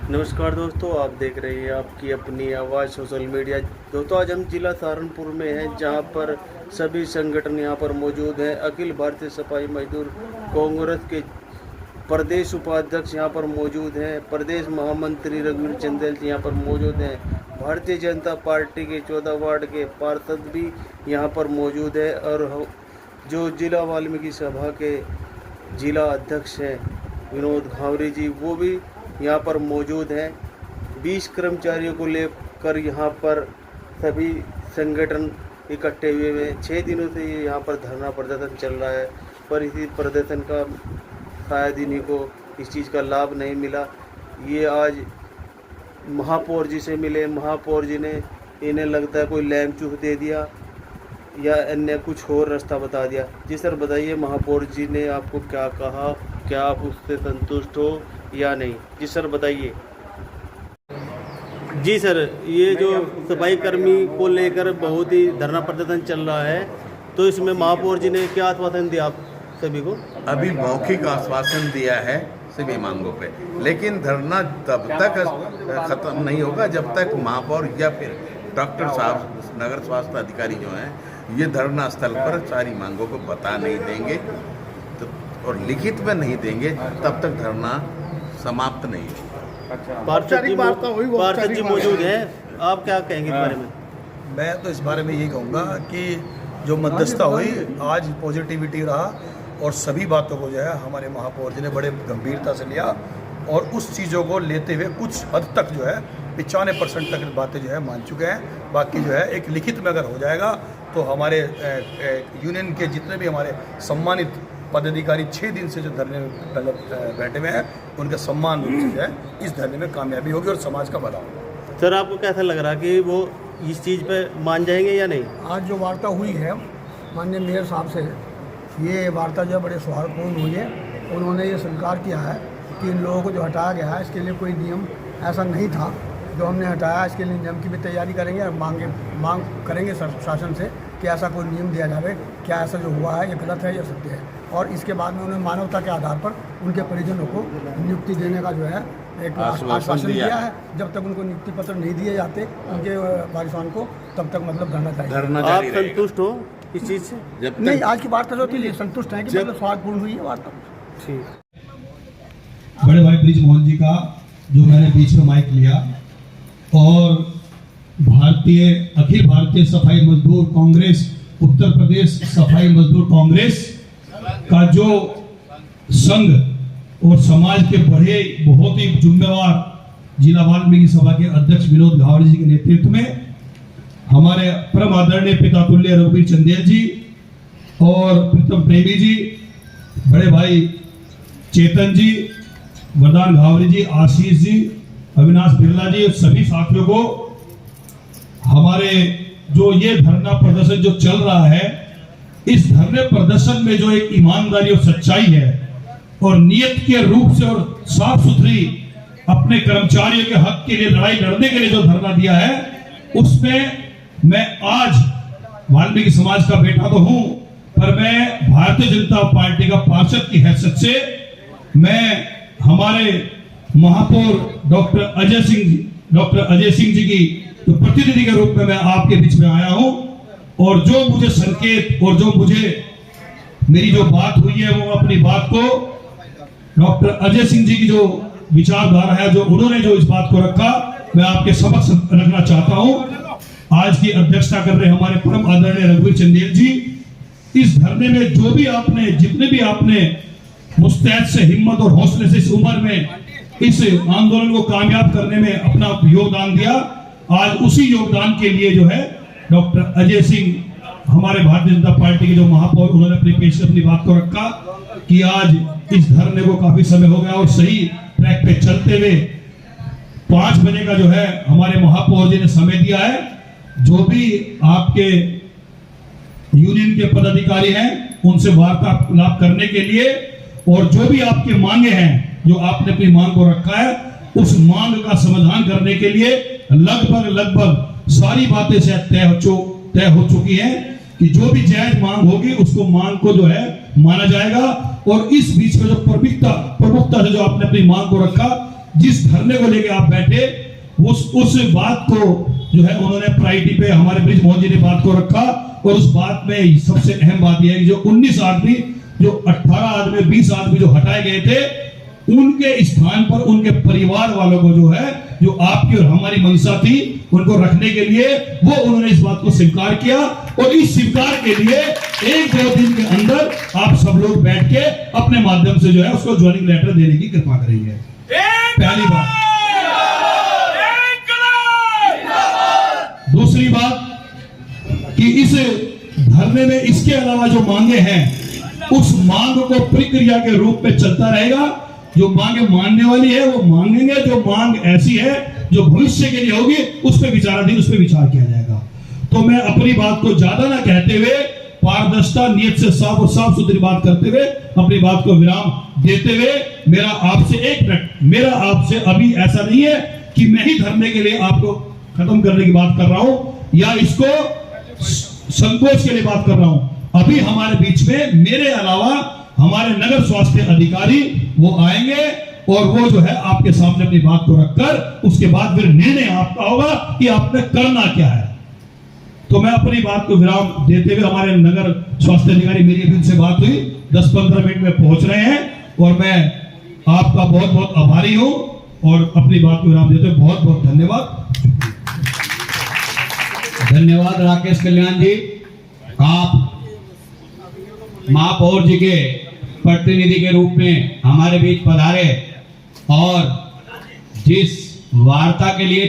नमस्कार दोस्तों, आप देख रहे हैं आपकी अपनी आवाज़ सोशल मीडिया। दोस्तों, आज हम जिला सहारनपुर में हैं, जहां पर सभी संगठन यहां पर मौजूद हैं। अखिल भारतीय सफाई मजदूर कांग्रेस के प्रदेश उपाध्यक्ष यहां पर मौजूद हैं। प्रदेश महामंत्री रघुवीर चंदेल जी यहां पर मौजूद हैं। भारतीय जनता पार्टी के 14 वार्ड के पार्षद भी यहां पर मौजूद है और जो जिला वाल्मीकि सभा के जिला अध्यक्ष हैं विनोद घावरी जी, वो भी यहाँ पर मौजूद हैं। 20 कर्मचारियों को लेकर यहाँ पर सभी संगठन इकट्ठे हुए हैं। 6 दिनों से ये यहाँ पर धरना प्रदर्शन चल रहा है, पर इसी प्रदर्शन का शायद इन्हीं को इस चीज़ का लाभ नहीं मिला। ये आज महापौर जी से मिले, महापौर जी ने इन्हें लगता है कोई लैम चूह दे दिया या अन्य कुछ और रास्ता बता दिया। जी सर, बताइए महापौर जी ने आपको क्या कहा, क्या आप उससे संतुष्ट हो या नहीं? जी सर, बताइए। जी सर, ये जो सफाई कर्मी को लेकर बहुत ही धरना प्रदर्शन चल रहा है, तो इसमें महापौर जी ने क्या आश्वासन दिया आप सभी को? अभी मौखिक आश्वासन दिया है सभी मांगों पे, लेकिन धरना तब तक खत्म नहीं होगा जब तक महापौर या फिर डॉक्टर साहब, नगर स्वास्थ्य अधिकारी जो हैं, ये धरना स्थल पर सारी मांगों को बता नहीं देंगे तो और लिखित में नहीं देंगे, तब तक धरना समाप्त नहीं होगा। पार्षद जी मौजूद हैं, आप क्या कहेंगे इस बारे में? मैं तो इस बारे में यही कहूँगा कि जो मध्यस्थता हुई, आज पॉजिटिविटी रहा और सभी बातों को जो है हमारे महापौर जी ने बड़े गंभीरता से लिया और उस चीज़ों को लेते हुए कुछ हद तक जो है 95% तक बातें जो है मान चुके हैं। बाकी जो है एक लिखित में अगर हो जाएगा तो हमारे यूनियन के जितने भी हमारे सम्मानित पदाधिकारी 6 दिन से जो धरने में बैठे हुए हैं, उनके सम्मान रूप से जो है इस धरने में कामयाबी होगी और समाज का भला होगा। सर, आपको कैसा लग रहा कि वो इस चीज़ पे मान जाएंगे या नहीं? आज जो वार्ता हुई है माननीय मेयर साहब से, ये वार्ता जो है बड़े सौहार्दपूर्ण हुई है। उन्होंने ये स्वीकार किया है कि इन लोगों को जो हटाया गया है, इसके लिए कोई नियम ऐसा नहीं था जो हमने हटाया। इसके लिए नियम की भी तैयारी करेंगे और मांग करेंगे शासन से कि ऐसा कोई नियम दिया जाए, क्या ऐसा जो हुआ है ये गलत है या सत्य है। और इसके बाद में उन्होंने मानवता के आधार पर उनके परिजनों को नियुक्ति देने का जो है एक आश्वासन दिया है। जब तक उनको नियुक्ति पत्र नहीं दिए जाते उनके वारिसों को, तब तक मतलब धरना जारी। आप संतुष्ट हो इस चीज़ से? जब नहीं, आज की वार्ता जो थी संतुष्ट है कि मतलब स्वादपूर्ण हुई है वार्ता। ठीक। बड़े भाई ब्रिज मोहन जी का जो मैंने बीच में माइक लिया, और अखिल भारतीय सफाई मजदूर कांग्रेस, उत्तर प्रदेश सफाई मजदूर कांग्रेस का जो संघ और समाज के बड़े बहुत ही जिम्मेवार जिला वाल्मीकि सभा के अध्यक्ष विनोद घावरी जी के नेतृत्व में हमारे परम आदरणीय पिता तुल्य रघुवीर चंदेल जी और प्रीतम प्रेमी जी, बड़े भाई चेतन जी, वरदान घावरी जी, आशीष जी, अविनाश बिरला जी और सभी साथियों को, हमारे जो ये धरना प्रदर्शन जो चल रहा है, इस धरने प्रदर्शन में जो एक ईमानदारी और सच्चाई है और नियत के रूप से और साफ सुथरी अपने कर्मचारियों के हक के लिए लड़ाई लड़ने के लिए जो धरना दिया है, उसमें मैं आज वाल्मीकि समाज का बेटा तो हूं, पर मैं भारतीय जनता पार्टी का पार्षद की हैसियत से मैं हमारे महापौर डॉक्टर अजय सिंह जी की तो प्रतिनिधि के रूप में मैं आपके बीच में आया हूं। और जो मुझे संकेत और जो मुझे मेरी जो बात हुई है, वो अपनी बात को डॉक्टर अजय सिंह जी की जो विचारधारा है, जो उन्होंने जो इस बात को रखा, मैं आपके समक्ष रखना चाहता हूं। आज की अध्यक्षता कर रहे हमारे परम आदरणीय रघुवीर चंदेल जी, इस धरने में जो भी आपने, जितने भी आपने मुस्तैद से, हिम्मत और हौसले से इस उम्र में इस आंदोलन को कामयाब करने में अपना योगदान दिया, आज उसी योगदान के लिए जो है डॉक्टर अजय सिंह, हमारे भारतीय जनता पार्टी के जो महापौर, उन्होंने अपनी पेश अपनी बात को रखा कि आज इस धरने को काफी समय हो गया और सही ट्रैक पे चलते हुए 5 बजे का जो है हमारे महापौर जी ने समय दिया है। जो भी आपके यूनियन के पदाधिकारी हैं, उनसे वार्तालाप करने के लिए, और जो भी आपके मांगे हैं, जो आपने अपनी मांग को रखा है, उस मांग का समाधान करने के लिए लगभग सारी बातें तय हो चुकी हैं कि जो भी जायज मांग होगी उसको मांग को जो है माना जाएगा। और इस बीच में जो प्रमुखता से जो आपने अपनी मांग को रखा, जिस धरने को लेके आप बैठे उस बात को जो है उन्होंने प्रायोरिटी पे हमारे ब्रिज मोहन जी ने बात को रखा। और उस बात में सबसे अहम बात यह है कि जो 19 आदमी, जो 18 आदमी, 20 आदमी जो हटाए गए थे, उनके स्थान पर उनके परिवार वालों को जो है, जो आपकी और हमारी मंशा थी, उनको रखने के लिए वो उन्होंने इस बात को स्वीकार किया। और इस स्वीकार के लिए 1-2 दिन के अंदर आप सब लोग बैठ के अपने माध्यम से जो है उसको ज्वाइनिंग लेटर देने की कृपा करेंगे। पहली बात। दूसरी बात कि इस धरने में इसके अलावा जो मांगे हैं, उस मांग को प्रक्रिया के रूप में चलता रहेगा। जो मांगे मानने वाली है वो मांगेंगे, जो मांग ऐसी है जो भविष्य के लिए होगी उस पर विचाराधीन, उस पर विचार किया जाएगा। तो मैं अपनी बात को ज्यादा ना कहते हुए, पारदर्शिता, नियत से साफ और साफ सुथरी बात करते हुए, अपनी बात को विराम देते हुए, मेरा आपसे 1 मिनट, मेरा आपसे अभी ऐसा नहीं है कि मैं ही धरने के लिए आपको खत्म करने की बात कर रहा हूं या इसको संकोच के लिए बात कर रहा हूं। अभी हमारे बीच में मेरे अलावा हमारे नगर स्वास्थ्य अधिकारी वो आएंगे और वो जो है आपके सामने अपनी बात को रखकर उसके बाद फिर निर्णय आपका होगा कि आपने करना क्या है। तो मैं अपनी बात को विराम देते हुए, हमारे नगर स्वास्थ्य अधिकारी, मेरी अभी उनसे बात हुई, 10-15 मिनट में पहुंच रहे हैं और मैं आपका बहुत बहुत आभारी हूं और अपनी बात को विराम देते हुए बहुत बहुत धन्यवाद। धन्यवाद राकेश कल्याण जी, आप महापौर जी के प्रतिनिधि के रूप में हमारे बीच पधारे और जिस वार्ता के लिए